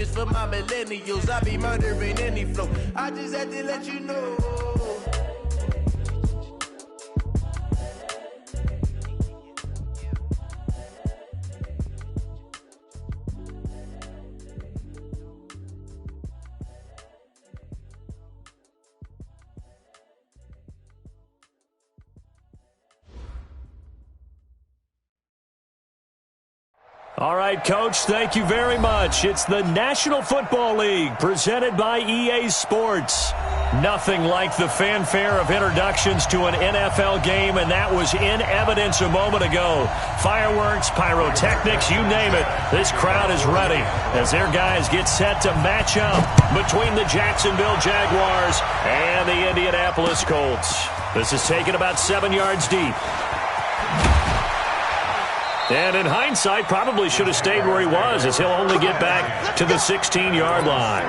For my millennials, I be murdering any flow. I just had to let you know. All right, Coach, thank you very much. It's the National Football League presented by EA Sports. Nothing like the fanfare of introductions to an NFL game, and that was in evidence a moment ago. Fireworks, pyrotechnics, you name it. This crowd is ready as their guys get set to match up between the Jacksonville Jaguars and the Indianapolis Colts. This is taken about 7 yards deep. And in hindsight, probably should have stayed where he was, as he'll only get back to the 16-yard line.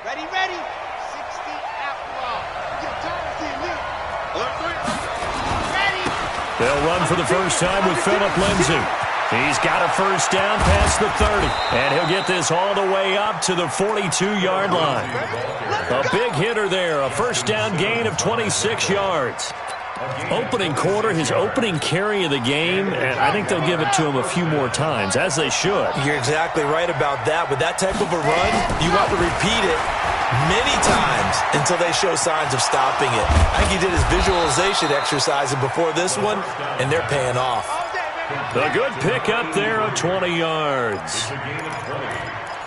Ready, ready. 60 out raw. Ready. They'll run for the first time with Phillip Lindsay. He's got a first down past the 30, and he'll get this all the way up to the 42-yard line. A big hitter there, a first down gain of 26 yards. Opening quarter, his opening carry of the game, and I think they'll give it to him a few more times, as they should. You're exactly right about that. With that type of a run, you want to repeat it many times until they show signs of stopping it. I think he did his visualization exercise before this one, and they're paying off. A good pick up there of 20 yards.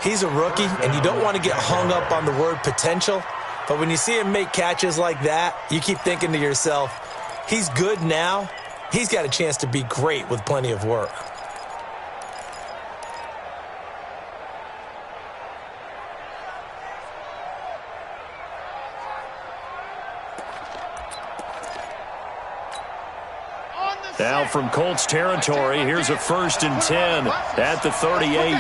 He's a rookie, and you don't want to get hung up on the word potential, but when you see him make catches like that, you keep thinking to yourself, he's good now. He's got a chance to be great with plenty of work. Now from Colts territory, here's a 1st and 10 at the 38.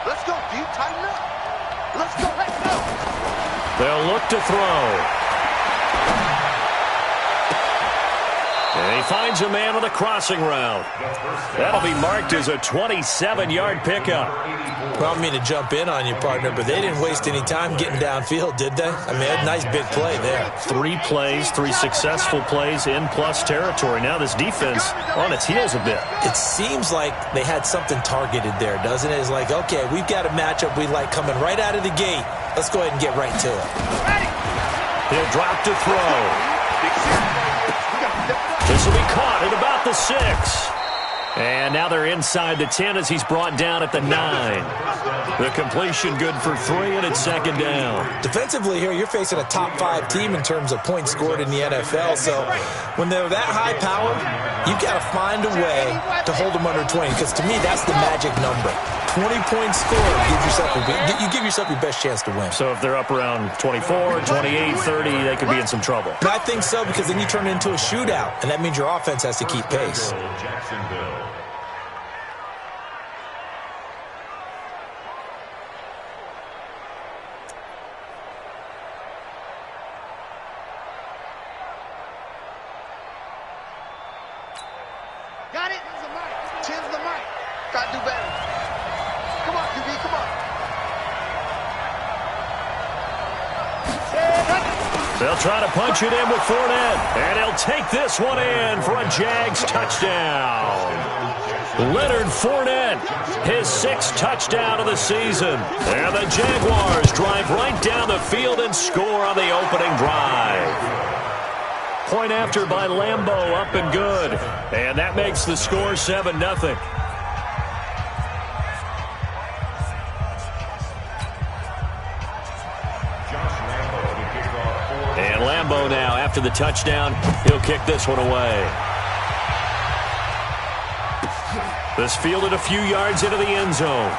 Let's go, dude. Tighten up. Let's go. Let's go. They'll look to throw. And he finds a man on the crossing route. That'll be marked as a 27-yard pickup. Well, I don't mean to jump in on you, partner, but they didn't waste any time getting downfield, did they? I mean, a nice big play there. 3 plays, 3 successful plays in plus territory. Now this defense on its heels a bit. It seems like they had something targeted there, doesn't it? It's like, okay, we've got a matchup we like coming right out of the gate. Let's go ahead and get right to it. He'll drop to throw. This will be caught at about the 6. And now they're inside the 10 as he's brought down at the 9. The completion good for 3, and it's 2nd down. Defensively here, you're facing a top 5 team in terms of points scored in the NFL. So when they're that high powered, you've got to find a way to hold them under 20. Because to me, that's the magic number. 20 points scored, you give yourself your best chance to win. So if they're up around 24, 28, 30, they could be in some trouble. I think so, because then you turn it into a shootout, and that means your offense has to keep pace. Got it. Chin's the mic. Got to do better. Come on, QB, come on. They'll try to punch it in with Fournette, and he'll take this one in for a Jags touchdown. Leonard Fournette, his 6th touchdown of the season. And the Jaguars drive right down the field and score on the opening drive. Point after by Lambeau, up and good. And that makes the score 7-0. And Lambeau now, after the touchdown, he'll kick this one away. This fielded a few yards into the end zone.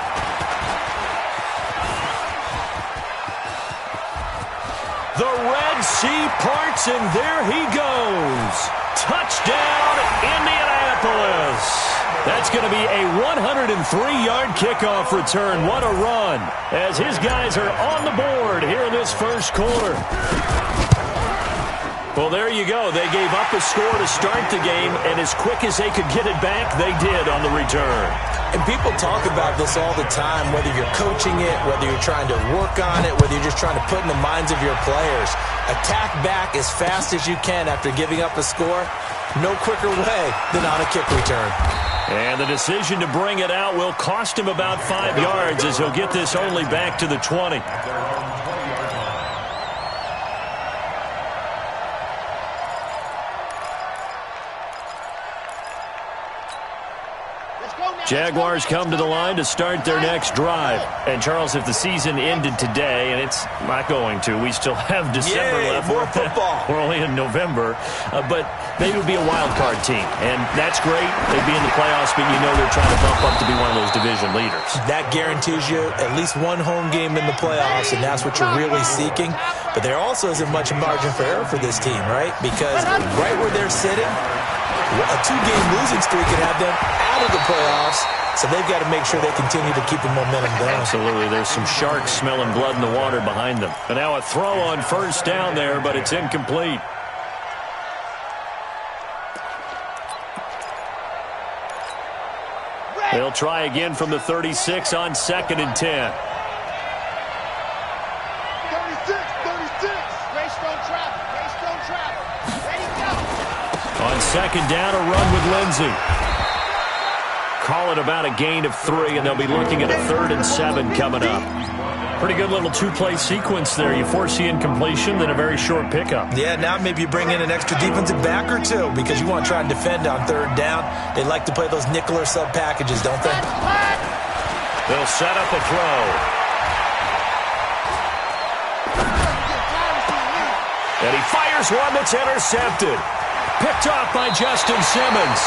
The Red Sea parts, and there he goes. Touchdown, Indianapolis. That's going to be a 103-yard kickoff return. What a run as his guys are on the board here in this first quarter. Well, there you go. They gave up a score to start the game, and as quick as they could get it back, they did on the return. And people talk about this all the time, whether you're coaching it, whether you're trying to work on it, whether you're just trying to put in the minds of your players. Attack back as fast as you can after giving up a score. No quicker way than on a kick return. And the decision to bring it out will cost him about 5 yards as he'll get this only back to the 20. Jaguars come to the line to start their next drive. And, Charles, if the season ended today, and it's not going to, we still have December left. More football. We're only in November. But they would be a wild card team. And that's great. They'd be in the playoffs, but you know they're trying to bump up to be one of those division leaders. That guarantees you at least one home game in the playoffs, and that's what you're really seeking. But there also isn't much margin for error for this team, right? Because right where they're sitting, a 2-game losing streak can have them out of the playoffs, so they've got to make sure they continue to keep the momentum going. Absolutely. There's some sharks smelling blood in the water behind them. And now a throw on first down there, but it's incomplete. They'll try again from the 36 on 2nd and 10. 36. Race don't travel. Ready, go. On 2nd down, a run with Lindsey. Call it about a gain of 3, and they'll be looking at a 3rd and 7 coming up. Pretty good little 2-play sequence there. You force the incompletion, then a very short pickup. Yeah, now maybe you bring in an extra defensive back or two because you want to try and defend on 3rd down. They like to play those nickel or sub packages, don't they? They'll set up a throw. And he fires one that's intercepted. Picked off by Justin Simmons.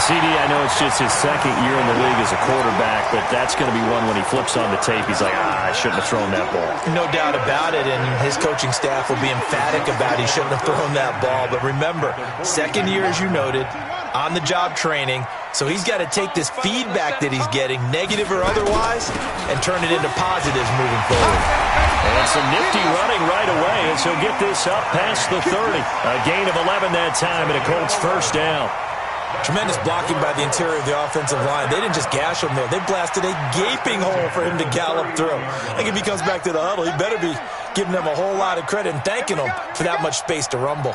CD, I know it's just his 2nd year in the league as a quarterback, but that's going to be one when he flips on the tape. He's like, I shouldn't have thrown that ball. No doubt about it, and his coaching staff will be emphatic about he shouldn't have thrown that ball. But remember, 2nd year, as you noted, on-the-job training, so he's got to take this feedback that he's getting, negative or otherwise, and turn it into positives moving forward. And some nifty running right away as he'll get this up past the 30. A gain of 11 that time, and a Colts first down. Tremendous blocking by the interior of the offensive line. They didn't just gash him there. They blasted a gaping hole for him to gallop through. I think if he comes back to the huddle, he better be giving them a whole lot of credit and thanking them for that much space to rumble.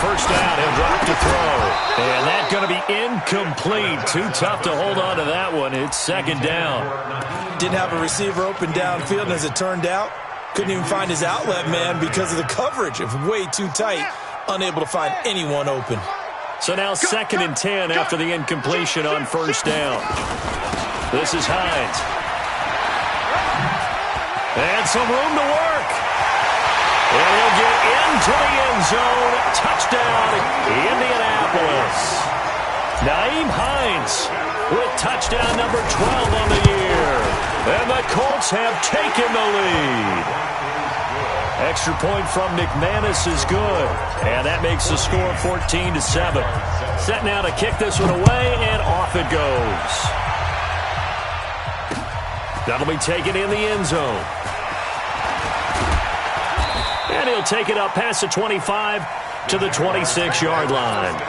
First down, he'll drop to throw. And that's going to be incomplete. Too tough to hold on to that one. It's 2nd down. Didn't have a receiver open downfield, and as it turned out, couldn't even find his outlet man because of the coverage. It was way too tight, unable to find anyone open. So now 2nd and 10 after the incompletion on first down. This is Hines. And some room to work. And he'll get into the end zone. Touchdown, Indianapolis. Nyheim Hines with touchdown number 12 on the year. And the Colts have taken the lead. Extra point from McManus is good. And that makes the score 14-7. Set now to kick this one away, and off it goes. That'll be taken in the end zone. And he'll take it up past the 25 to the 26-yard line.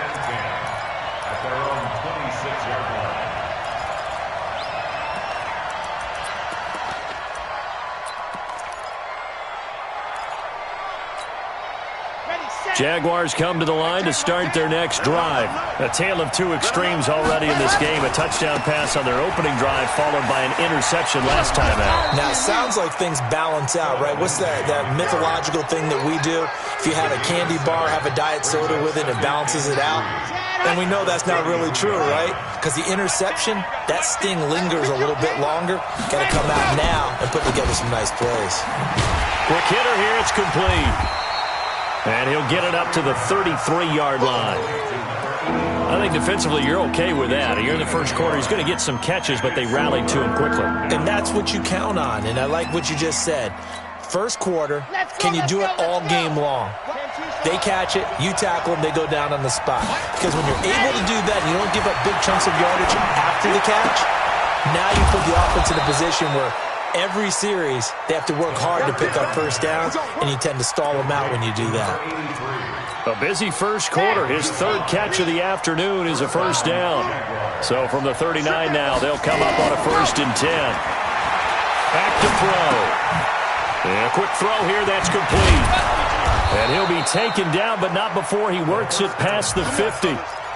Jaguars come to the line to start their next drive. A tale of two extremes already in this game. A touchdown pass on their opening drive followed by an interception last time out. Now, it sounds like things balance out, right? What's that mythological thing that we do? If you have a candy bar, have a diet soda with it, it balances it out. And we know that's not really true, right? Because the interception, that sting lingers a little bit longer. Got to come out now and put together some nice plays. Quick hitter here, it's complete. And he'll get it up to the 33-yard line. I think defensively you're okay with that. You're in the first quarter. He's going to get some catches, but they rallied to him quickly. And that's what you count on, and I like what you just said. First quarter, can you do it all game long? They catch it, you tackle them, they go down on the spot. Because when you're able to do that and you don't give up big chunks of yardage after the catch, now you put the offense in a position where every series they have to work hard to pick up first downs, and you tend to stall them out when you do that. A busy first quarter. His third catch of the afternoon is a first down. So from the 39 now, they'll come up on a 1st and 10. Back to throw. And a quick throw here, that's complete. And he'll be taken down, but not before he works it past the 50.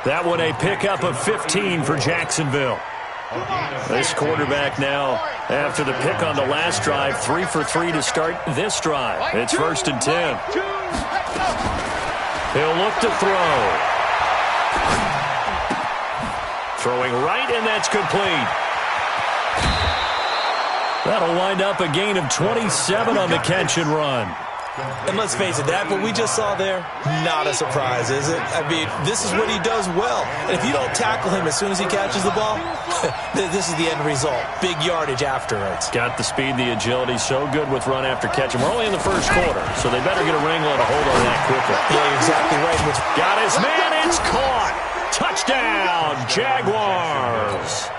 That one a pickup of 15 for Jacksonville. This quarterback now, after the pick on the last drive, 3 for 3 to start this drive. It's 1st and 10. He'll look to throw. Throwing right, and that's complete. That'll wind up a gain of 27 on the catch and run. And let's face it, that what we just saw there, not a surprise, is it? I mean, this is what he does well. And if you don't tackle him as soon as he catches the ball, this is the end result. Big yardage afterwards. Got the speed, the agility, so good with run after catch. And we're only in the first quarter, so they better get a wrangle and a hold on that quickly. Yeah, you're exactly right. Got his man, it's caught. Touchdown, Jaguars.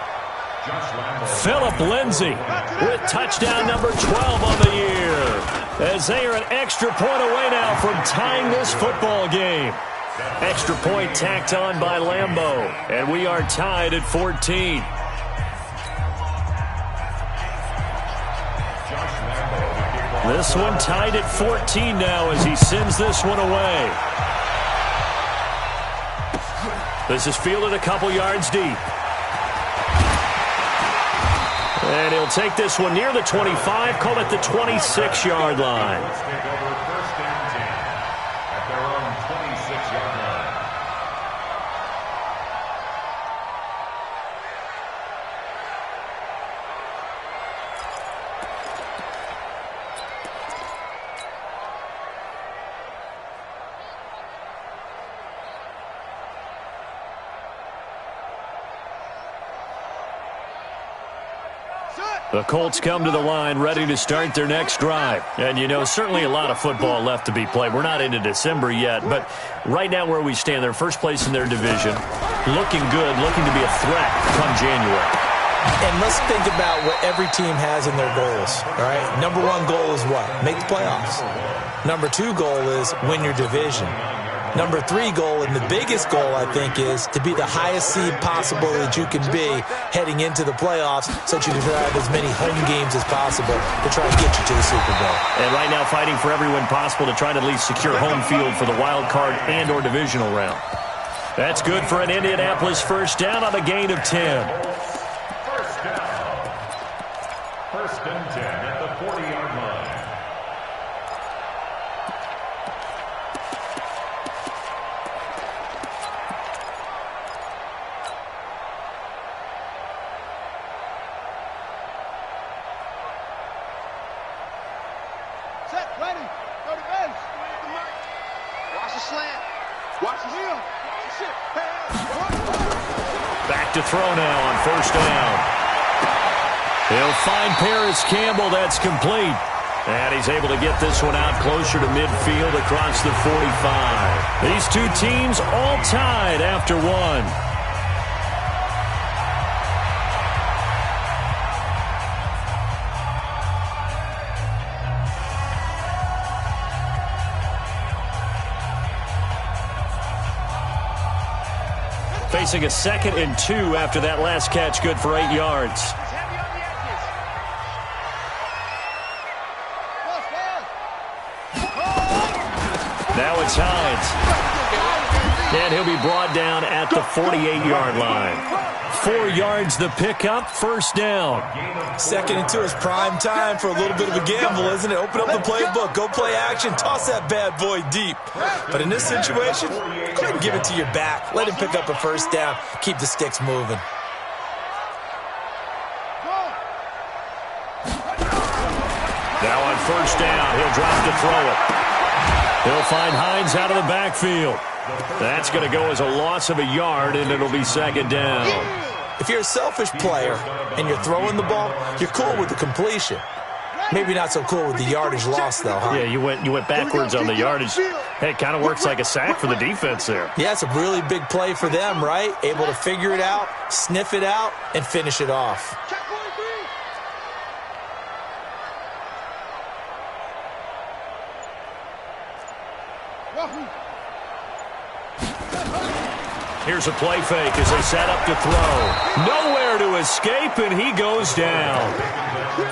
Philip Lindsay with touchdown number 12 on the year, as they are an extra point away now from tying this football game. Extra point tacked on by Lambeau, and we are tied at 14. This one tied at 14 now as he sends this one away. This is fielded a couple yards deep. And he'll take this one near the 25, call it the 26-yard line. The Colts come to the line ready to start their next drive. And, you know, certainly a lot of football left to be played. We're not into December yet, but right now where we stand, they're first place in their division. Looking good, looking to be a threat come January. And let's think about what every team has in their goals, all right? Number 1 goal is what? Make the playoffs. Number 2 goal is win your division. Number 3 goal, and the biggest goal, I think, is to be the highest seed possible that you can be heading into the playoffs so that you can have as many home games as possible to try and get you to the Super Bowl. And right now fighting for every win possible to try to at least secure home field for the wild card and or divisional round. That's good for an Indianapolis first down on a gain of 10. First down. 1st and 10 at the 40-yard line. Back to throw now on 1st down. He'll find Paris Campbell. That's complete. And he's able to get this one out closer to midfield across the 45. These two teams all tied after one. Facing a 2nd and 2 after that last catch, good for 8 yards. Now it's Hines. And he'll be brought down at the 48-yard line. 4 yards the pickup, 1st down. 2nd and 2 is prime time for a little bit of a gamble, isn't it? Open up the playbook, go play action, toss that bad boy deep. But in this situation, go ahead and give it to your back. Let him pick up a 1st down. Keep the sticks moving. Now on 1st down, he'll drop to throw it. He'll find Hines out of the backfield. That's going to go as a loss of a yard, and it'll be second down. If you're a selfish player and you're throwing the ball, you're cool with the completion. Maybe not so cool with the yardage loss, though, huh? Yeah, you went backwards on the yardage. Hey, it kind of works like a sack for the defense there. Yeah, it's a really big play for them, right? Able to figure it out, sniff it out, and finish it off. Here's a play fake as they set up to throw. Nowhere to escape, and he goes down.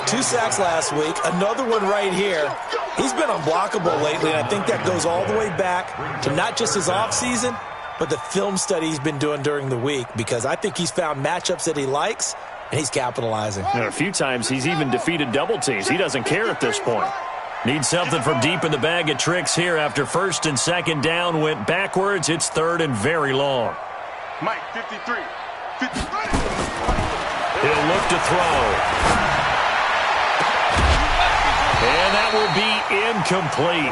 2 sacks last week, another one right here. He's been unblockable lately, and I think that goes all the way back to not just his offseason, but the film study he's been doing during the week, because I think he's found matchups that he likes, and he's capitalizing. And a few times he's even defeated double teams. He doesn't care at this point. Needs something from deep in the bag of tricks here after first and second down went backwards. It's third and very long. Mike, 53. 53. He'll look to throw. And that will be incomplete.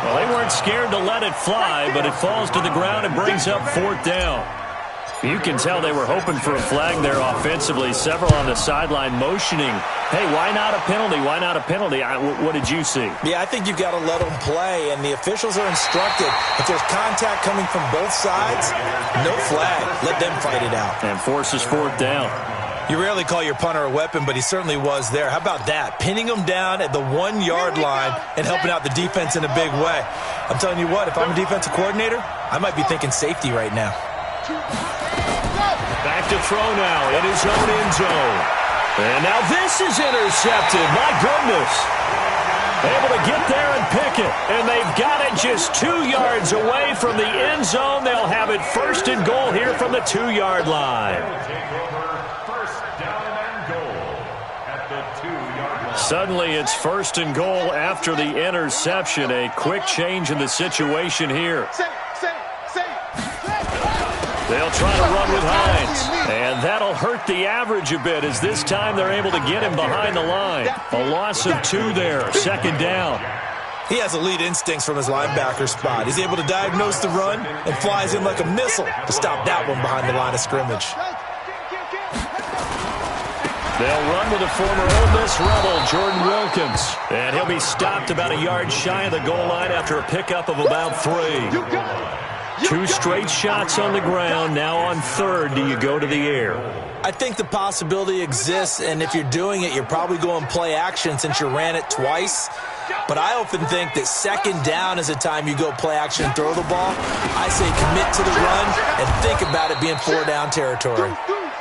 Well, they weren't scared to let it fly, but it falls to the ground and brings up fourth down. You can tell they were hoping for a flag there offensively. Several on the sideline motioning, hey, why not a penalty? Why not a penalty? What did you see? Yeah, I think you've got to let them play, and the officials are instructed. If there's contact coming from both sides, no flag. Let them fight it out. And forces fourth down. You rarely call your punter a weapon, but he certainly was there. How about that? Pinning him down at the 1-yard line and helping out the defense in a big way. I'm telling you what, if I'm a defensive coordinator, I might be thinking safety right now. Back to throw now in his own end zone. And now this is intercepted. My goodness. Able to get there and pick it. And they've got it just 2 yards away from the end zone. They'll have it first and goal here from the 2-yard line. Suddenly it's first and goal after the interception. A quick change in the situation here. They'll try to run with Hines, and that'll hurt the average a bit as this time they're able to get him behind the line. A loss of 2 there, second down. He has elite instincts from his linebacker spot. He's able to diagnose the run and flies in like a missile to stop that one behind the line of scrimmage. They'll run with a former Ole Miss Rebel, Jordan Wilkins, and he'll be stopped about a yard shy of the goal line after a pickup of about 3. 2 straight shots on the ground. Now on third, do you go to the air? I think the possibility exists, and if you're doing it, you're probably going play action since you ran it twice. But I often think that second down is a time you go play action and throw the ball. I say commit to the run and think about it being 4-down territory.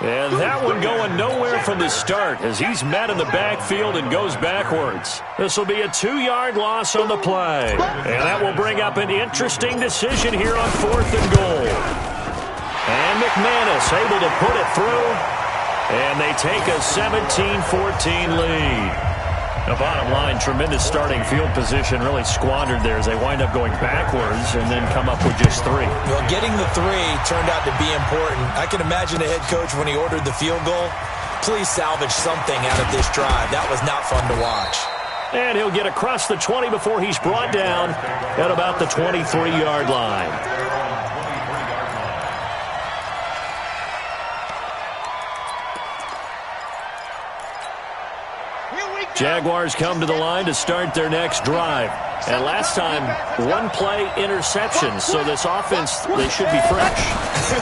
And that one going nowhere from the start as he's met in the backfield and goes backwards. This will be a 2-yard loss on the play. And that will bring up an interesting decision here on fourth and goal. And McManus able to put it through. And they take a 17-14 lead. The bottom line, tremendous starting field position, really squandered there as they wind up going backwards and then come up with just 3. Well, getting the 3 turned out to be important. I can imagine the head coach when he ordered the field goal. Please salvage something out of this drive. That was not fun to watch. And he'll get across the 20 before he's brought down at about the 23-yard line. Jaguars come to the line to start their next drive. And last time, 1-play interception. So this offense, they should be fresh.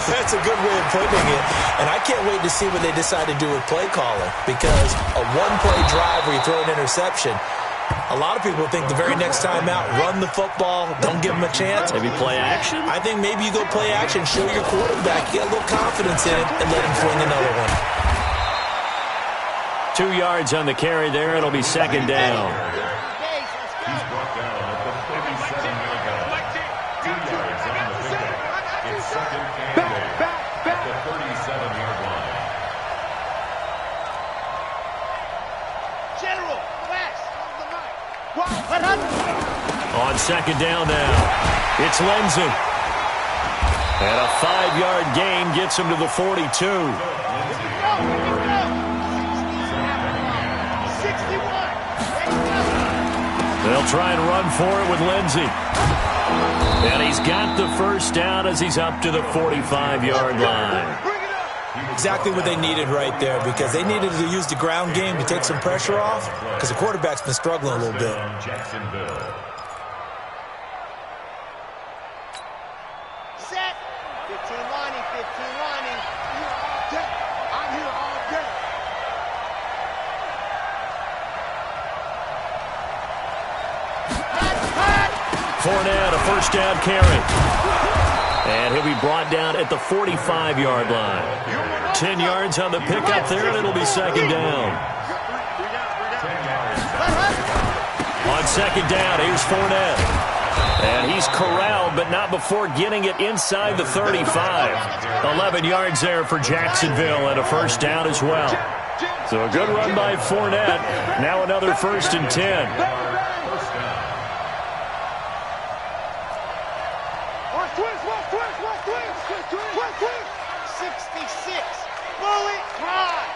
That's a good way of putting it. And I can't wait to see what they decide to do with play calling. Because a 1-play drive where you throw an interception, a lot of people think the very next time out, run the football, don't give them a chance. Maybe play action? I think maybe you go play action, show your quarterback, get a little confidence in it, and let him fling another one. 2 yards on the carry there. It'll be second down. He's brought down at the 37-yard line. 2 yards on the pickup. It's second and goal at the 37-yard line. General, relax. What happened? On second down now, it's Lindsey. And a 5-yard gain gets him to the 42. They'll try and run for it with Lindsey. And he's got the first down as he's up to the 45-yard line. Exactly what they needed right there, because they needed to use the ground game to take some pressure off, because the quarterback's been struggling a little bit. Jacksonville. Set. 15 lining, 15 lining. I'm here all day. Fournette, a first down carry. And he'll be brought down at the 45-yard line. 10 yards on the pickup there, and it'll be second down. On second down, here's Fournette. And he's corralled, but not before getting it inside the 35. 11 yards there for Jacksonville, and a first down as well. So a good run by Fournette. Now another first and 10. Twist. 66. Bullet drive.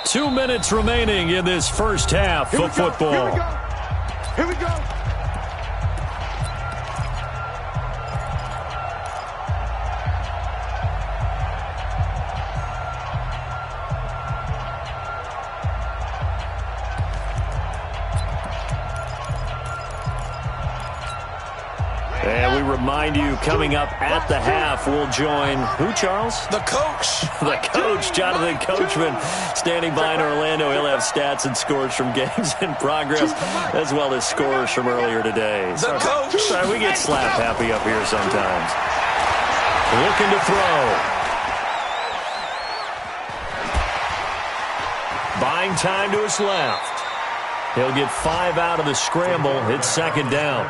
Two minutes remaining in this first half of football. Here we go. And we remind you, coming up at the half, we'll join who, Charles? The coach. The coach, Jonathan Coachman, standing by in Orlando. He'll have stats and scores from games in progress, as well as scores from earlier today. The coach. Sorry, we get slap happy up here sometimes. Looking to throw. Buying time to his left. He'll get 5 out of the scramble. It's second down.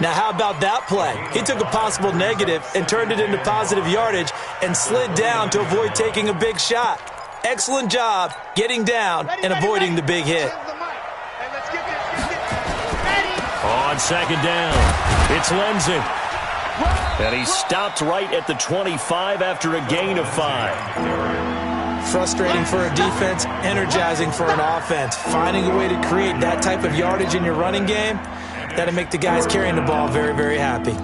Now, how about that play? He took a possible negative and turned it into positive yardage and slid down to avoid taking a big shot. Excellent job getting down and avoiding the big hit. On second down, it's Lindsey. And he stopped right at the 25 after a gain of 5. Frustrating for a defense, energizing for an offense. Finding a way to create that type of yardage in your running game, that'll make the guys carrying the ball very, very happy.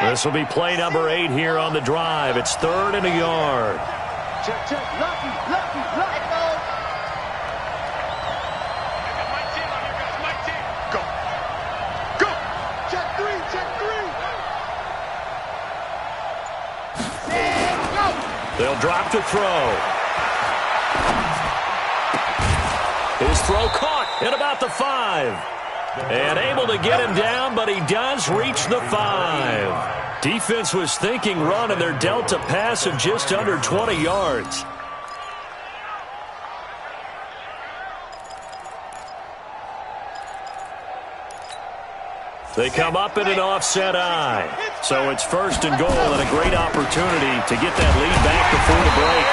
This will be play number 8 here on the drive. It's 3rd and a yard. Check. Lucky. Go. Check 3. They'll drop to throw. His throw caught at about the 5. And able to get him down, but he does reach the 5. Defense was thinking run, and they're dealt a pass of just under 20 yards. They come up in an offset eye. So it's 1st and goal, and a great opportunity to get that lead back before the break.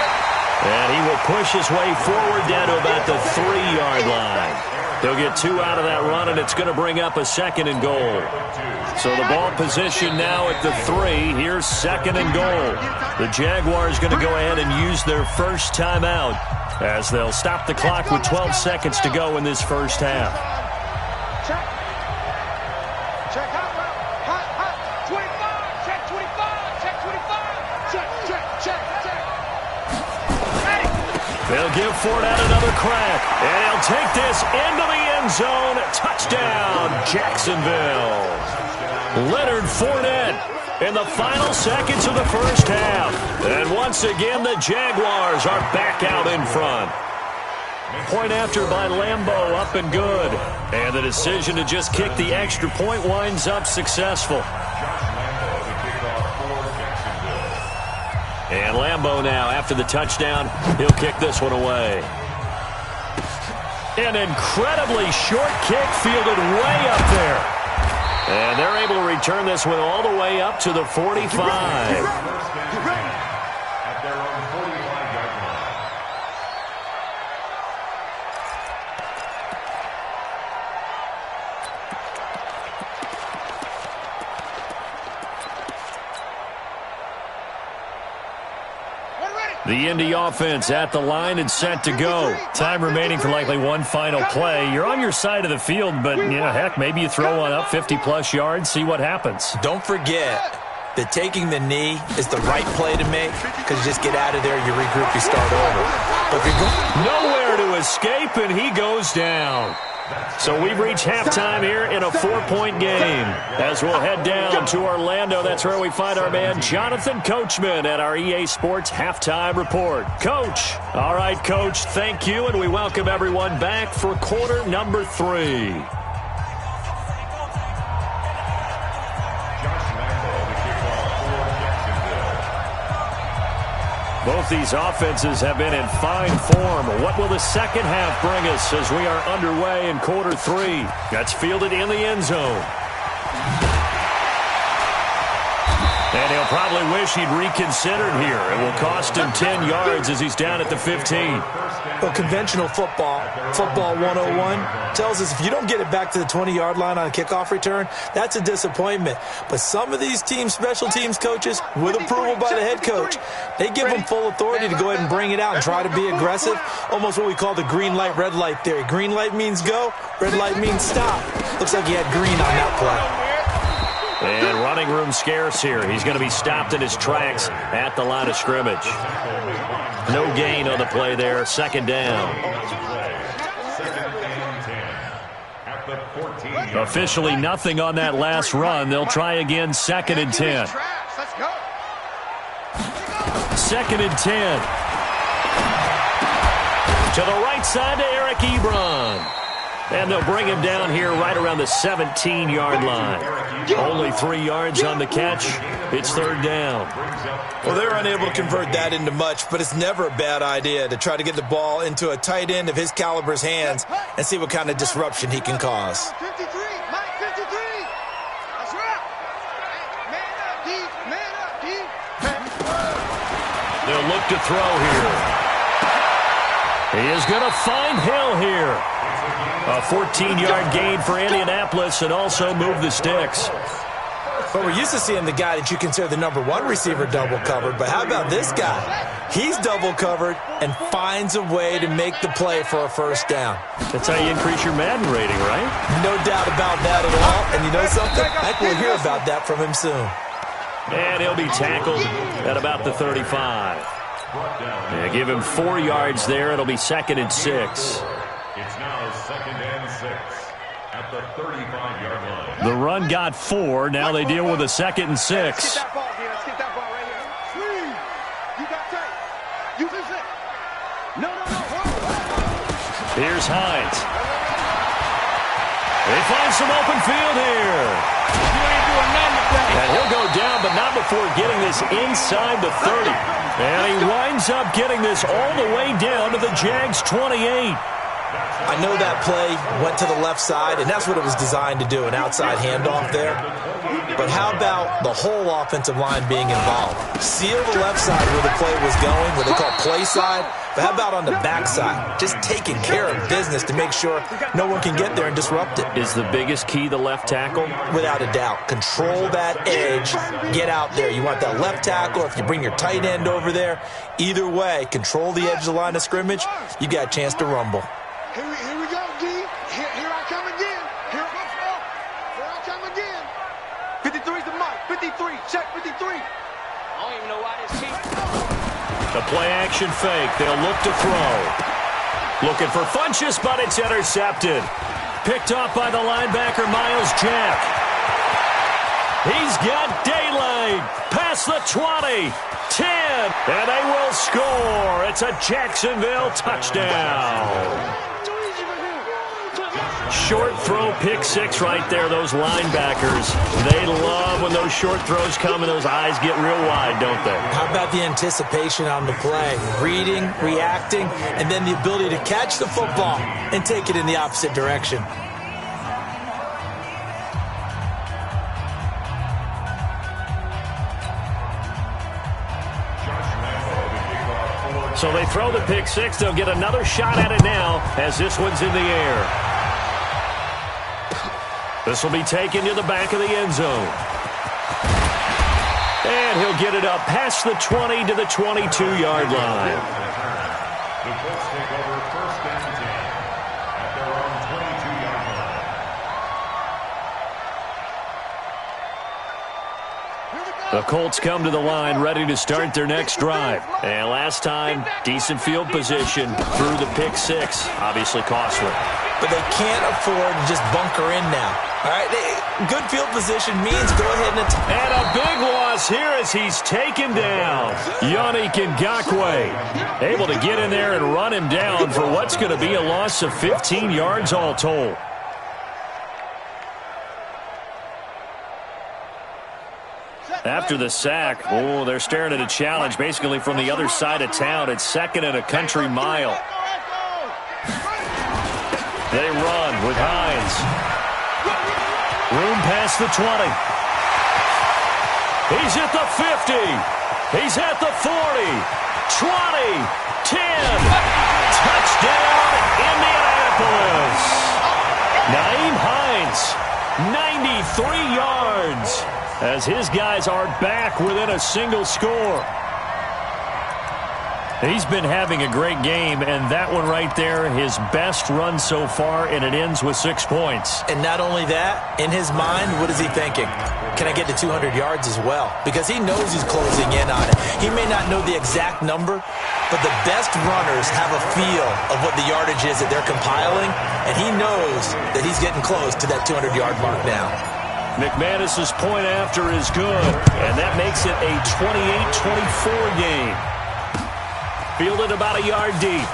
And he will push his way forward down to about the 3-yard line. He'll get 2 out of that run, and it's going to bring up a 2nd and goal. So the ball position now at the 3. Here's 2nd and goal. The Jaguars going to go ahead and use their first timeout as they'll stop the clock with 12 seconds to go in this first half. Check hot. 25. Check 25. Check. They'll give Fournette another crack, and he'll take this into the end zone. Touchdown, Jacksonville. Leonard Fournette in the final seconds of the first half. And once again, the Jaguars are back out in front. Point after by Lambeau, up and good. And the decision to just kick the extra point winds up successful. And Lambeau now, after the touchdown, he'll kick this one away. An incredibly short kick fielded way up there. And they're able to return this one all the way up to the 45. The Indy offense at the line and set to go. Time remaining for likely one final play. You're on your side of the field, but, heck, maybe you throw one up 50-plus yards, see what happens. Don't forget that taking the knee is the right play to make because you just get out of there, you regroup, you start over. But if you're going nowhere to escape, and he goes down. So we've reached halftime here in a 4-point game. As we'll head down to Orlando, that's where we find our man Jonathan Coachman at our EA Sports Halftime Report. Coach. All right, Coach, thank you, and we welcome everyone back for quarter number 3. Both these offenses have been in fine form. What will the second half bring us as we are underway in quarter 3? That's fielded in the end zone. And he'll probably wish he'd reconsidered here. It will cost him 10 yards as he's down at the 15. Well, conventional football 101, tells us if you don't get it back to the 20-yard line on a kickoff return, that's a disappointment. But some of these special teams coaches, with approval by the head coach, they give them full authority to go ahead and bring it out and try to be aggressive. Almost what we call the green light, red light theory. Green light means go, red light means stop. Looks like he had green on that play. And running room scarce here. He's going to be stopped in his tracks at the line of scrimmage. No gain on the play there. Second down. Officially nothing on that last run. They'll try again, 2nd and 10. Second and 10. To the right side to Eric Ebron. And they'll bring him down here right around the 17-yard line. Only 3 yards on the catch. It's third down. Well, they're unable to convert that into much, but it's never a bad idea to try to get the ball into a tight end of his caliber's hands and see what kind of disruption he can cause. 53, Mike 53. That's right. Man up, D. Man up, D. They'll look to throw here. He is going to find Hill here. A 14-yard gain for Indianapolis and also move the sticks. But we're used to seeing the guy that you consider the number 1 receiver double covered. But how about this guy? He's double covered and finds a way to make the play for a first down. That's how you increase your Madden rating, right? No doubt about that at all. And you know something? I think we'll hear about that from him soon. And he'll be tackled at about the 35. Yeah, give him 4 yards there. It'll be 2nd and 6. It's now 2nd and 6 at the 35-yard line. The run got 4. Now they deal with a 2nd and 6. Let's get that ball, D. Let's get that ball right here. Swing. You got tight. You can sit. No. Here's Hines. They find some open field here. You ain't doing nothing today. And he'll go down, but not before getting this inside the 30. And he winds up getting this all the way down to the Jags' 28. I know that play went to the left side, and that's what it was designed to do, an outside handoff there. But how about the whole offensive line being involved? Seal the left side where the play was going, what they call play side. But how about on the back side? Just taking care of business to make sure no one can get there and disrupt it. Is the biggest key the left tackle? Without a doubt. Control that edge. Get out there. You want that left tackle. If you bring your tight end over there, either way, control the edge of the line of scrimmage. You got a chance to rumble. Here we go, D. Here I come again. Here I come again. 53's the mic. 53. Check 53. I don't even know why this team. The play-action fake. They'll look to throw. Looking for Funchess, but it's intercepted. Picked off by the linebacker, Miles Jack. He's got daylight. Past the 20. 10. And they will score. It's a Jacksonville touchdown. Short throw, pick 6 right there, those linebackers. They love when those short throws come and those eyes get real wide, don't they? How about the anticipation on the play? Reading, reacting, and then the ability to catch the football and take it in the opposite direction. So they throw the pick 6. They'll get another shot at it now as this one's in the air. This will be taken to the back of the end zone. And he'll get it up past the 20 to the 22-yard line. The Colts take over first and 10 at their own 22-yard line. The Colts come to the line ready to start their next drive. And last time, decent field position through the pick six. Obviously costly. But they can't afford to just bunker in now. All right, good field position means go ahead and attack. And a big loss here as he's taken down. Yannick Ngakoue able to get in there and run him down for what's going to be a loss of 15 yards all told. After the sack, they're staring at a challenge basically from the other side of town. It's second and a country mile. They run with Hines. Room past the 20. He's at the 50. He's at the 40. 20. 10. Touchdown, Indianapolis. Nyheim Hines, 93 yards. As his guys are back within a single score. He's been having a great game, and that one right there, his best run so far, and it ends with 6 points. And not only that, in his mind, what is he thinking? Can I get to 200 yards as well? Because he knows he's closing in on it. He may not know the exact number, but the best runners have a feel of what the yardage is that they're compiling, and he knows that he's getting close to that 200-yard mark now. McManus's point after is good, and that makes it a 28-24 game. Fielded about a yard deep.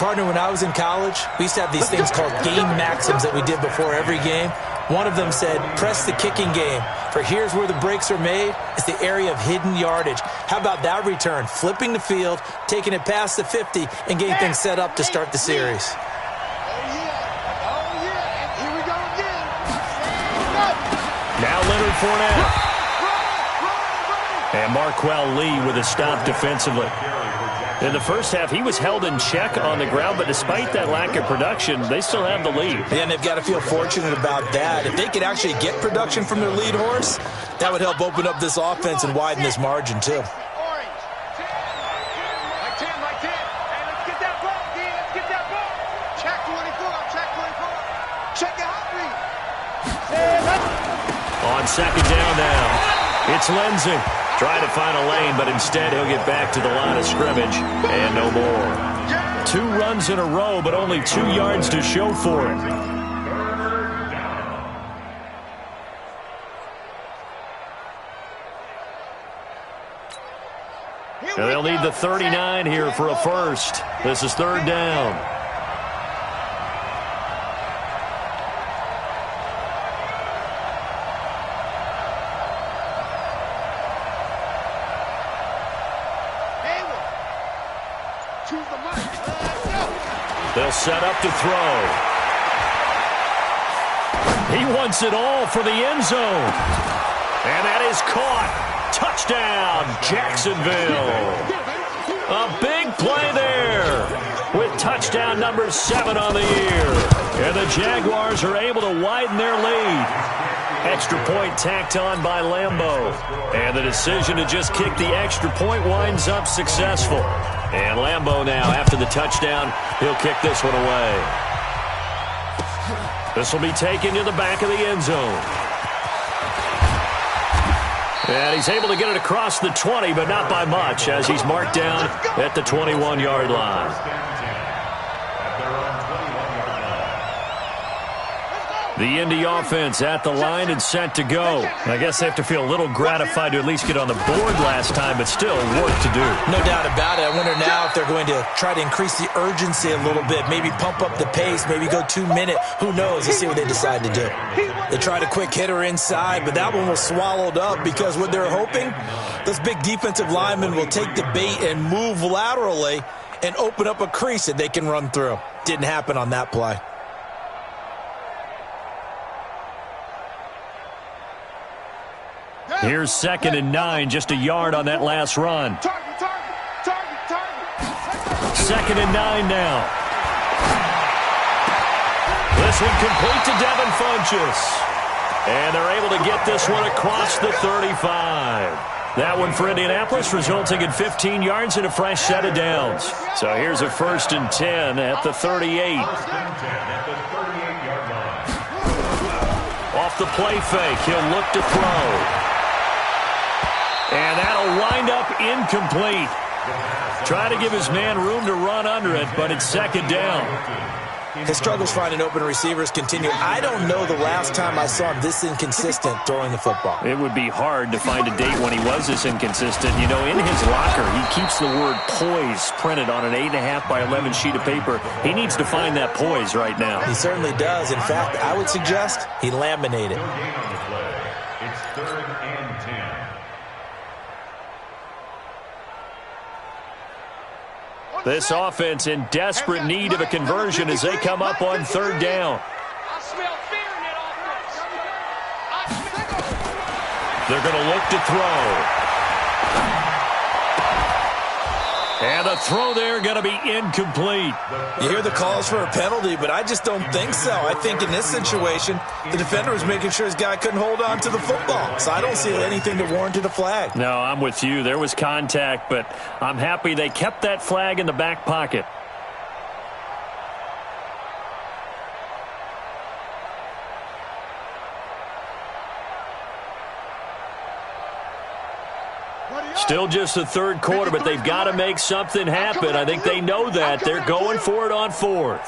Partner, when I was in college, we used to have these things called game maxims that we did before every game. One of them said, press the kicking game, for here's where the breaks are made. It's the area of hidden yardage. How about that return? Flipping the field, taking it past the 50, and getting things set up to start the series. Now Leonard Fournette. And Marquell Lee with a stop defensively. In the first half, he was held in check on the ground, but despite that lack of production, they still have the lead. And they've got to feel fortunate about that. If they could actually get production from their lead horse, that would help open up this offense and widen this margin, too. On second down now, it's Lindsey. Trying to find a lane, but instead he'll get back to the line of scrimmage and no more. 2 runs in a row, but only 2 yards to show for it. And they'll need the 39 here for a first. This is third down. They'll set up to throw. He wants it all for the end zone. And that is caught. Touchdown, Jacksonville. A big play there with touchdown number 7 on the year. And the Jaguars are able to widen their lead. Extra point tacked on by Lambeau. And the decision to just kick the extra point winds up successful. And Lambeau now, after the touchdown, he'll kick this one away. This will be taken to the back of the end zone. And he's able to get it across the 20, but not by much, as he's marked down at the 21-yard line. The Indy offense at the line and set to go. I guess they have to feel a little gratified to at least get on the board last time, but still work to do. No doubt about it. I wonder now if they're going to try to increase the urgency a little bit, maybe pump up the pace, maybe go 2-minute. Who knows? Let's see what they decide to do. They tried a quick hitter inside, but that one was swallowed up because what they're hoping, those big defensive linemen will take the bait and move laterally and open up a crease that they can run through. Didn't happen on that play. Here's 2nd and 9, just a yard on that last run. 2nd and 9 now. This one complete to Devin Funchess. And they're able to get this one across the 35. That one for Indianapolis, resulting in 15 yards and a fresh set of downs. So here's a 1st and 10 at the 38. Off the play fake, he'll look to throw. And that'll wind up incomplete. Try to give his man room to run under it, but it's 2nd down. His struggles finding open receivers continue. I don't know the last time I saw him this inconsistent throwing the football. It would be hard to find a date when he was this inconsistent. You know, in his locker, he keeps the word poise printed on an 8.5 by 11 sheet of paper. He needs to find that poise right now. He certainly does. In fact, I would suggest he laminate it. It's 3rd and 10. This offense in desperate need of a conversion as they come up on 3rd down. I smell fear in that offense. They're going to look to throw. And the throw there going to be incomplete. You hear the calls for a penalty, but I just don't think so. I think in this situation, the defender was making sure his guy couldn't hold on to the football. So I don't see anything that warranted a flag. No, I'm with you. There was contact, but I'm happy they kept that flag in the back pocket. Still just the 3rd quarter, but they've got to make something happen. I think they know that. They're going for it on 4th.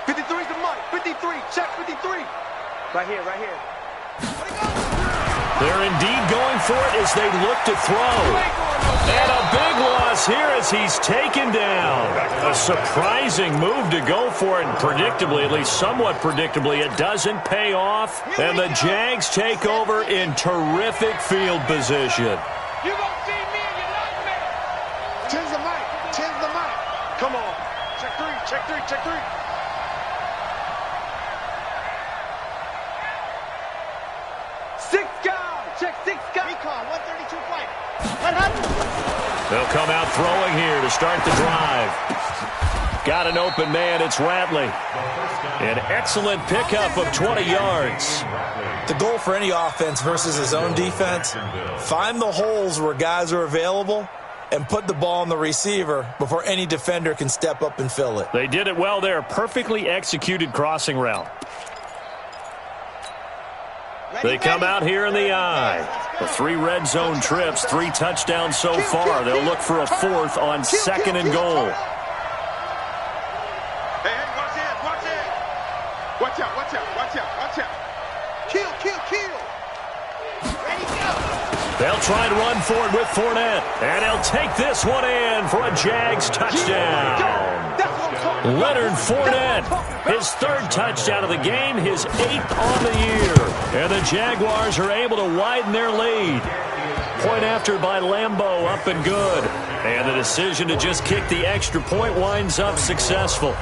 53's the mic. 53. Check 53. Right here, right here. They're indeed going for it as they look to throw. And a big loss here as he's taken down. A surprising move to go for it, and predictably, at least somewhat predictably, it doesn't pay off. And the Jags take over in terrific field position. You gonna see me and your nightmare. 10's the mic. 10's the mic. Come on. Check 3. Check 3. Check 3. Check 6 guys. Recon 132 flight. They'll come out throwing here to start the drive. Got an open man. It's Ratley. An excellent pickup of 20 yards. The goal for any offense versus his own defense, find the holes where guys are available and put the ball on the receiver before any defender can step up and fill it. They did it well there. Perfectly executed crossing route. They come out here in the eye. The 3 red zone trips, 3 touchdowns so far. They'll look for a 4th on 2nd and goal. Hey, watch it, watch it. Watch out, watch out, watch out, watch out. Kill. Ready, go. They'll try and run for it with Fournette. And he'll take this one in for a Jags touchdown. Leonard Fournette, his 3rd touchdown of the game, his 8th on the year. And the Jaguars are able to widen their lead. Point after by Lambeau, up and good. And the decision to just kick the extra point winds up successful.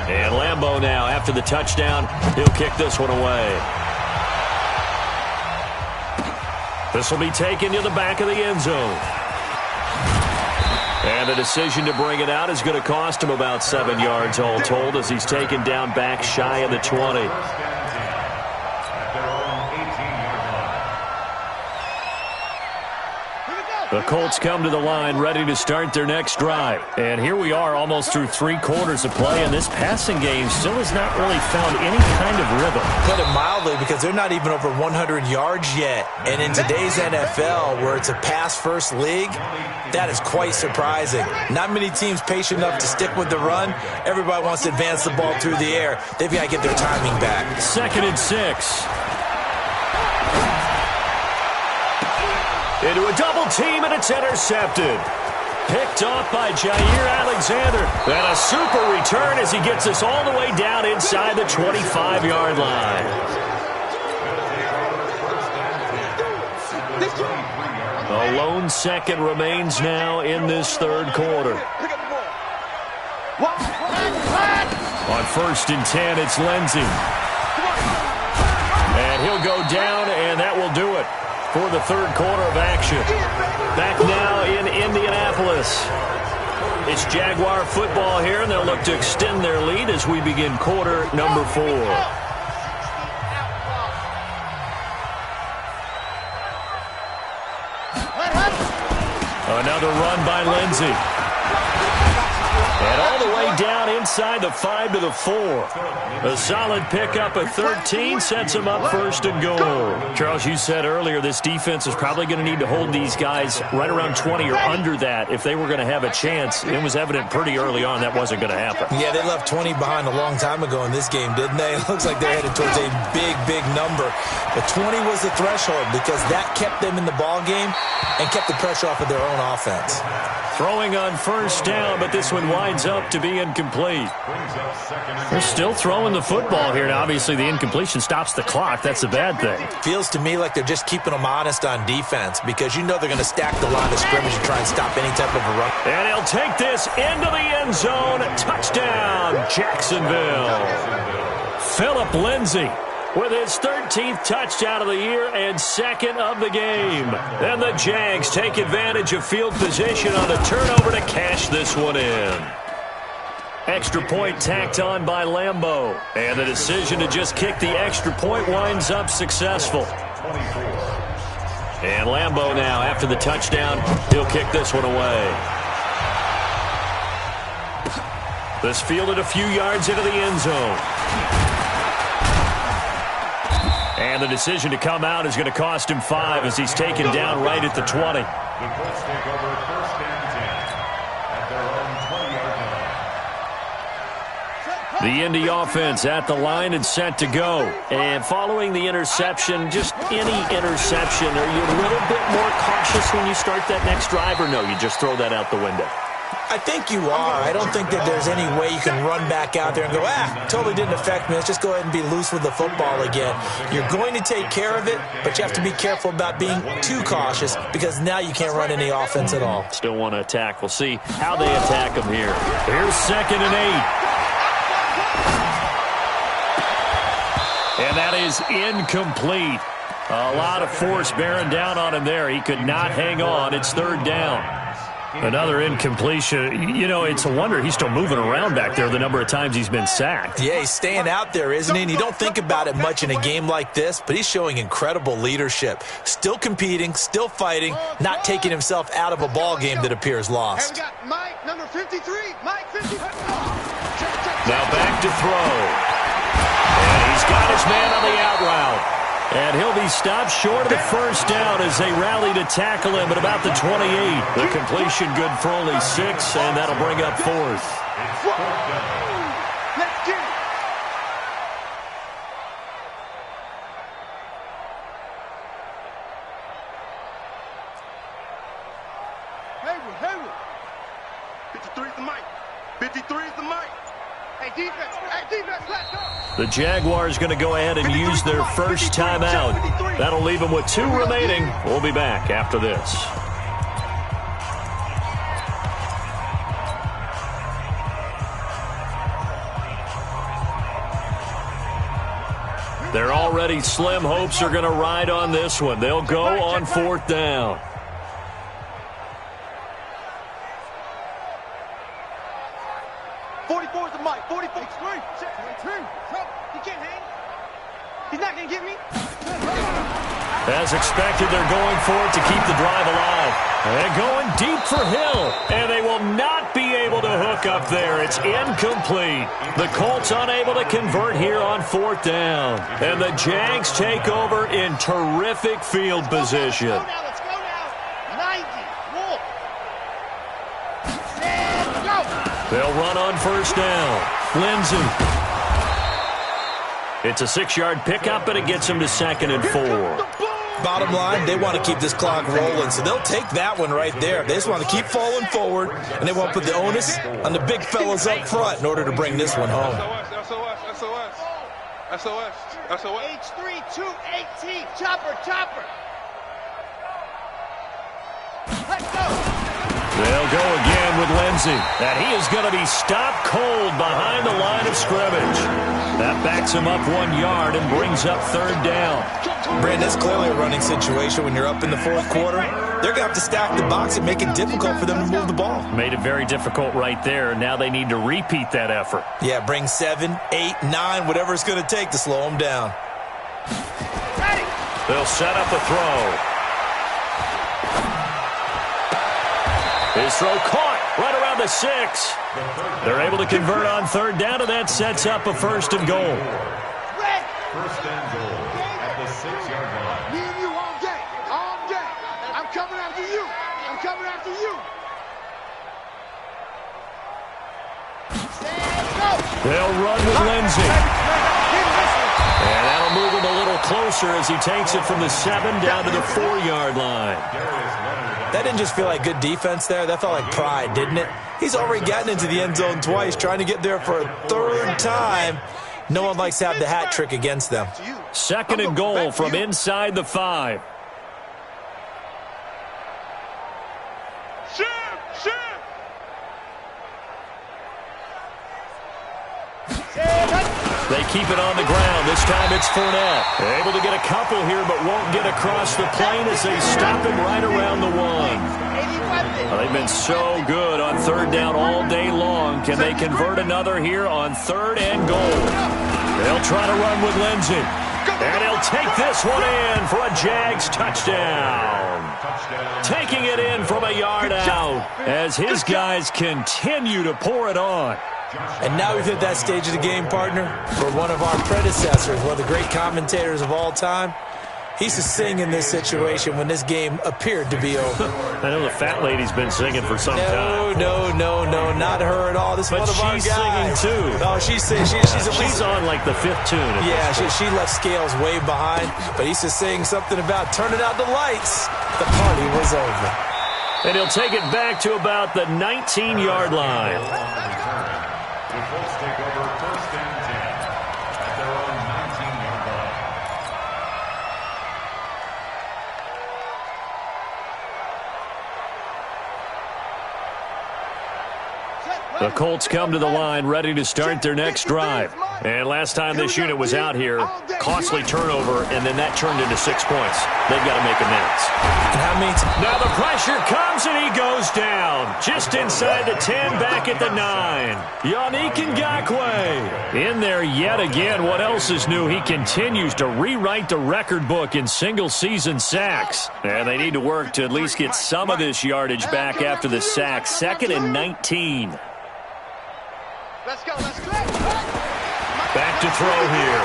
And Lambeau now, after the touchdown, he'll kick this one away. This will be taken to the back of the end zone. And the decision to bring it out is going to cost him about 7 yards all told as he's taken down back shy of the 20. The Colts come to the line ready to start their next drive. And here we are almost through 3 quarters of play, and this passing game still has not really found any kind of rhythm. Put it mildly, because they're not even over 100 yards yet. And in today's NFL, where it's a pass-first league, that is quite surprising. Not many teams patient enough to stick with the run. Everybody wants to advance the ball through the air. They've got to get their timing back. 2nd and 6. Into a double team, and it's intercepted. Picked off by Jair Alexander. And a super return as he gets us all the way down inside the 25-yard line. A lone second remains now in this 3rd quarter. On 1st and 10, it's Lindsey. And he'll go down, and that will do it for the third quarter of action. Back now in Indianapolis. It's Jaguar football here, and they'll look to extend their lead as we begin quarter number 4. Another run by Lindsey. And all the way down inside the 5 to the 4. A solid pickup of 13 sets him up 1st and goal. Charles, you said earlier this defense is probably going to need to hold these guys right around 20 or under that if they were going to have a chance. It was evident pretty early on that wasn't going to happen. Yeah, they left 20 behind a long time ago in this game, didn't they? It looks like they're headed towards a big number. But 20 was the threshold because that kept them in the ball game and kept the pressure off of their own offense. Throwing on 1st down, but this one winds up to be incomplete. They're still throwing the football here. Now, obviously, the incompletion stops the clock. That's a bad thing. Feels to me like they're just keeping them honest on defense because you know they're going to stack the line of scrimmage and try and stop any type of a run. And he'll take this into the end zone. Touchdown, Jacksonville. Phillip Lindsey with his 13th touchdown of the year and 2nd of the game. And the Jags take advantage of field position on the turnover to cash this one in. Extra point tacked on by Lambeau. And the decision to just kick the extra point winds up successful. And Lambeau now, after the touchdown, he'll kick this one away. This fielded a few yards into the end zone. And the decision to come out is going to cost him 5 as he's taken down right at the 20. The Colts take over 1st and 10 at their own 20-yard line. The Indy offense at the line and set to go. And following the interception, just any interception, are you a little bit more cautious when you start that next drive, or no, you just throw that out the window? I think you are. I don't think that there's any way you can run back out there and go, totally didn't affect me. Let's just go ahead and be loose with the football again. You're going to take care of it, but you have to be careful about being too cautious because now you can't run any offense at all. Still want to attack. We'll see how they attack them here. Here's 2nd and 8. And that is incomplete. A lot of force bearing down on him there. He could not hang on. It's 3rd down. Another incompletion. You know, it's a wonder he's still moving around back there the number of times he's been sacked. Yeah, he's staying out there, isn't he? And you don't think about it much in a game like this, but he's showing incredible leadership. Still competing, still fighting, not taking himself out of a ball game that appears lost. Hey, we got Mike, number 53. Mike, 53. Now back to throw. And he's got his man on the out route. And he'll be stopped short of the 1st down as they rally to tackle him at about the 28. The completion good for only 6, and that'll bring up 4th. Let's get it. Hayward. 53 is the mic. 53 is the mic. Hey, defense, let's go. The Jaguars going to go ahead and use their first timeout. That'll leave them with 2 remaining. We'll be back after this. They're already slim hopes are going to ride on this one. They'll go on 4th down. He's not going to get me. As expected, they're going for it to keep the drive alive. And going deep for Hill. And they will not be able to hook up there. It's incomplete. The Colts unable to convert here on 4th down. And the Jags take over in terrific field position. Let's go now. 90. Wolf. And go. They'll run on 1st down. Lindsey. It's a 6-yard pickup, and it gets them to 2nd and 4. Bottom line, they want to keep this clock rolling, so they'll take that one right there. They just want to keep falling forward, and they want to put the onus on the big fellas up front in order to bring this one home. SOS. H3-2-18. Chopper. Let's go. They'll go again with Lindsey. And he is going to be stopped cold behind the line of of scrimmage. That backs him up 1 yard and brings up third down. Brandon, it's clearly a running situation when you're up in the fourth quarter. They're going to have to stack the box and make it difficult for them to move the ball. Made it very difficult right there. Now they need to repeat that effort. Yeah, bring 7, 8, 9, whatever it's going to take to slow them down. They'll set up a throw. His throw caught right around the 6. They're able to convert on third down, and that sets up a first and goal. First and goal at the 6-yard line. Me and you all day. All day. I'm coming after you. I'm coming after you. They'll run with Lindsey. And that'll move him a little closer as he takes it from the 7 down to the 4-yard line. That didn't just feel like good defense there. That felt like pride, didn't it? He's already gotten into the end zone twice, trying to get there for a third time. No one likes to have the hat trick against them. Second and goal from inside the 5. They keep it on the ground. This time it's Fournette. Able to get a couple here, but won't get across the plane as they stop him right around the 1. Well, they've been so good on third down all day long. Can they convert another here on third and goal? They'll try to run with Lindsey. And he'll take this one in for a Jags touchdown. Taking it in from a yard out as his guys continue to pour it on. And now we've hit that stage of the game, partner, for one of our predecessors, one of the great commentators of all time. He used to sing in this situation when this game appeared to be over. I know the fat lady's been singing for some time. No, not her at all. This is one of our guys. But she's singing too. Oh, she's on like the 5th tune. Yeah, she left Scales way behind, but he used to sing something about turning out the lights. The party was over. And he'll take it back to about the 19-yard line. The Colts take over first and 10 at their own 19-yard line. The Colts come to the line ready to start their next drive. And last time this unit was out here, costly turnover, and then that turned into 6 points. They've got to make amends. And how many times? Now the pressure comes, and he goes down. Just inside the 10, back at the 9. Yannick Ngakoue in there yet again. What else is new? He continues to rewrite the record book in single-season sacks. And they need to work to at least get some of this yardage back after the sack. 2nd and 19. Let's go. Back to throw here.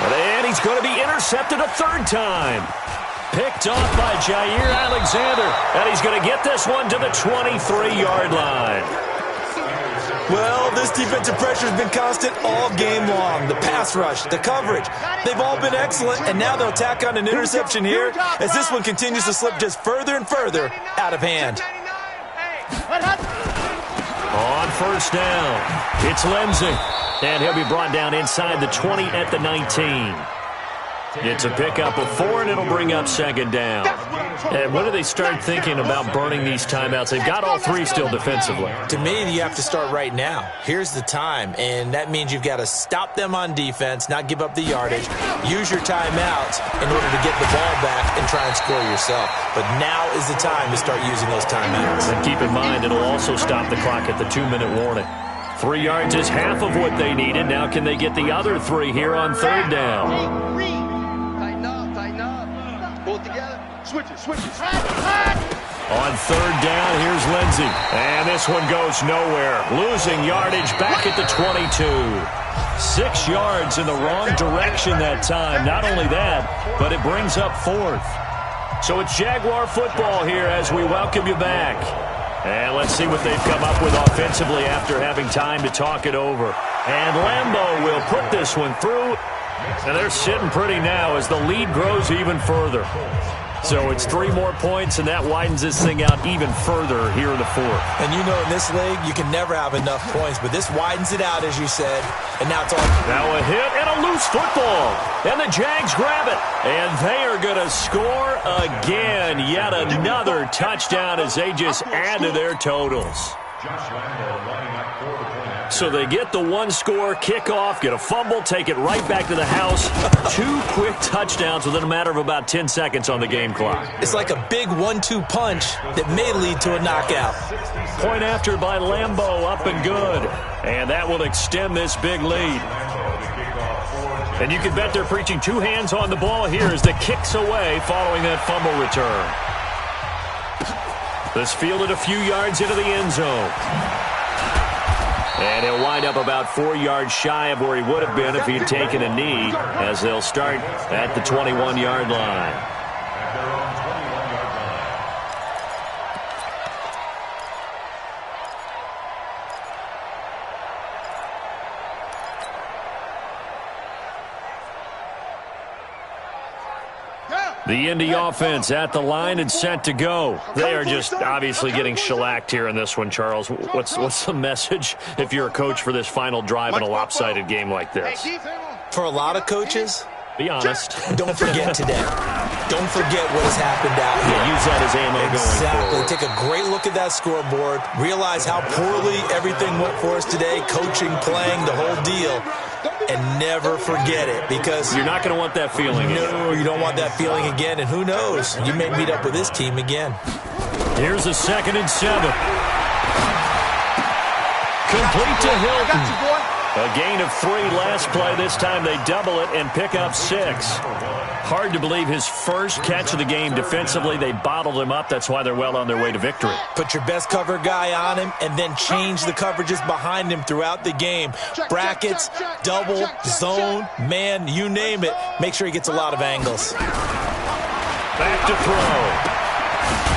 And he's going to be intercepted a 3rd time. Picked off by Jair Alexander. And he's going to get this one to the 23-yard line. Well, this defensive pressure has been constant all game long. The pass rush, the coverage, they've all been excellent. And now they'll tack on an interception here as this one continues to slip just further and further out of hand. On first down, it's Lindsey. And he'll be brought down inside the 20 at the 19. It's a pickup of 4, and it'll bring up 2nd down. And when do they start thinking about burning these timeouts? They've got all 3 still defensively. To me, you have to start right now. Here's the time, and that means you've got to stop them on defense, not give up the yardage, use your timeouts in order to get the ball back and try and score yourself. But now is the time to start using those timeouts. And keep in mind, it'll also stop the clock at the 2-minute warning. 3 yards is half of what they needed. Now can they get the other 3 here on 3rd down? Tighten up. Pull it together. Switch it. On 3rd down, here's Lindsey. And this one goes nowhere. Losing yardage back at the 22. 6 yards in the wrong direction that time. Not only that, but it brings up 4th. So it's Jaguar football here as we welcome you back. And let's see what they've come up with offensively after having time to talk it over. And Lambeau will put this one through. And they're sitting pretty now as the lead grows even further. So it's 3 more points, and that widens this thing out even further here in the 4th. And you know, in this league, you can never have enough points, but this widens it out, as you said. And now it's all. Now a hit and a loose football. And the Jags grab it. And they are going to score again. Yet another touchdown as they just add to their totals. So they get the one-score kickoff, get a fumble, take it right back to the house. 2 quick touchdowns within a matter of about 10 seconds on the game clock. It's like a big 1-2 punch that may lead to a knockout. Point after by Lambeau, up and good. And that will extend this big lead. And you can bet they're preaching 2 hands on the ball here as the kick's away following that fumble return. This fielded a few yards into the end zone. And he'll wind up about 4 yards shy of where he would have been if he'd taken a knee, as they'll start at the 21-yard line. The Indy offense at the line and set to go. They are just obviously getting shellacked here in this one, Charles. What's the message if you're a coach for this final drive in a lopsided game like this? For a lot of coaches, be honest. Don't forget today. Don't forget what has happened out here. Use that as ammo going forward. Take a great look at that scoreboard. Realize how poorly everything went for us today. Coaching, playing, the whole deal. And never forget it, because you're not going to want that feeling. No, you don't want that feeling again. And who knows? You may meet up with this team again. Here's a 2nd and 7. Complete to Hilton. A gain of 3 last play. This time they double it and pick up 6. Hard to believe his first catch of the game defensively. They bottled him up. That's why they're well on their way to victory. Put your best cover guy on him and then change the coverages behind him throughout the game. Brackets, double, zone, man, you name it. Make sure he gets a lot of angles. Back to throw.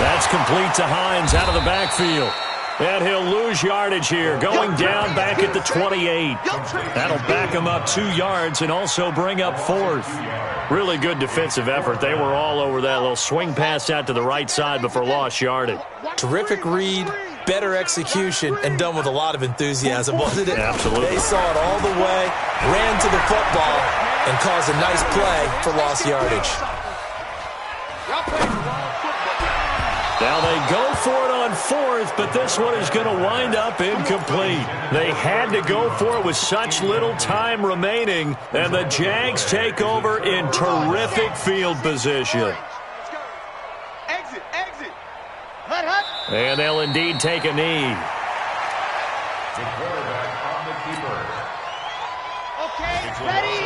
That's complete to Hines out of the backfield. And he'll lose yardage here, going down back at the 28. That'll back him up 2 yards and also bring up 4th. Really good defensive effort. They were all over that little swing pass out to the right side before lost yardage. Terrific read, better execution, and done with a lot of enthusiasm, wasn't it? Absolutely. They saw it all the way, ran to the football, and caused a nice play for lost yardage. Now they go for it on 4th, but this one is going to wind up incomplete. They had to go for it with such little time remaining, and the Jags take over in terrific field position. Exit. And they'll indeed take a knee. The quarterback on the keeper. Okay, It's ready?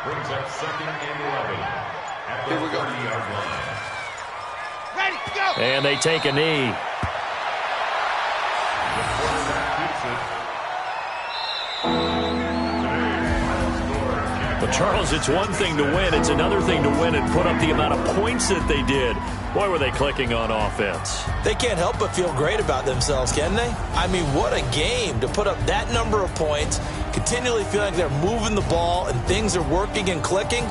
Brings up 2nd and 11 at the 30-yard line. Ready, go! And they take a knee. The quarterback keeps it. But, Charles, it's one thing to win. It's another thing to win and put up the amount of points that they did. Boy, were they clicking on offense. They can't help but feel great about themselves, can they? I mean, what a game to put up that number of points, continually feeling like they're moving the ball and things are working and clicking.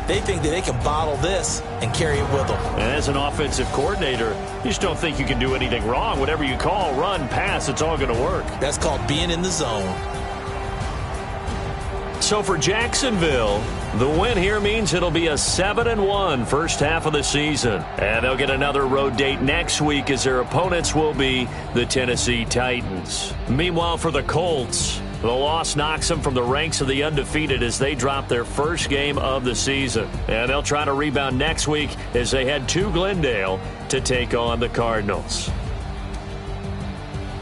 They think that they can bottle this and carry it with them. And as an offensive coordinator, you just don't think you can do anything wrong. Whatever you call, run, pass, it's all going to work. That's called being in the zone. So for Jacksonville, the win here means it'll be a 7-1 first half of the season. And they'll get another road date next week as their opponents will be the Tennessee Titans. Meanwhile, for the Colts, the loss knocks them from the ranks of the undefeated as they drop their first game of the season. And they'll try to rebound next week as they head to Glendale to take on the Cardinals.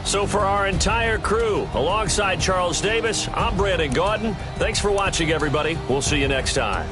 So for our entire crew, alongside Charles Davis, I'm Brandon Gaudin. Thanks for watching, everybody. We'll see you next time.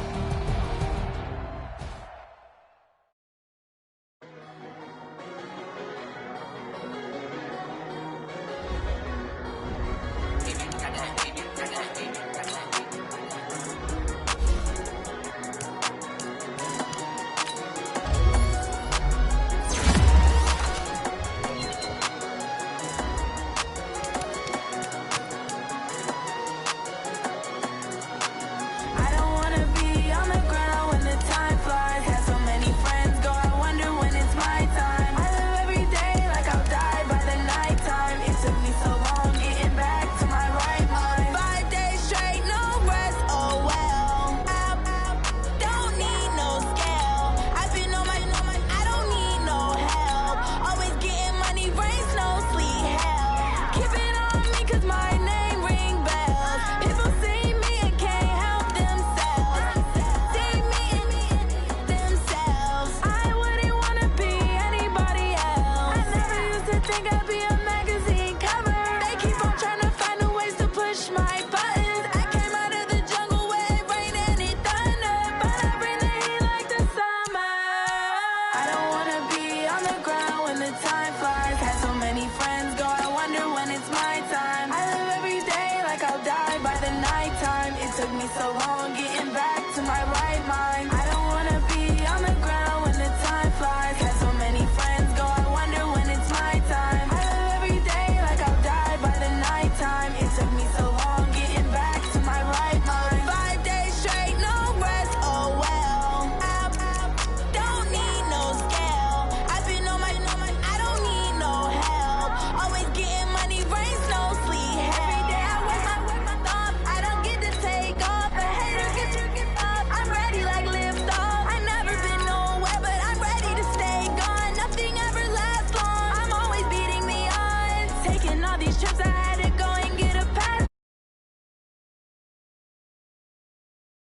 me so long getting back to my right mind. I don't wanna be on the ground when the time flies. Had so many friends go, I wonder when it's my time. I live every day like I'll die by the nighttime. It took me so long getting back to my right mind. 5 days straight, no rest, oh well. Don't need no scale. I've been on my, I don't need no help. Always getting money, rains, no sleep. Every day I work my thumb. I don't get to take off. The haters get up. I'm ready like lift off. I never been nowhere, but I'm ready to stay gone. Nothing ever lasts long. I'm always beating the odds. Taking all these trips I had.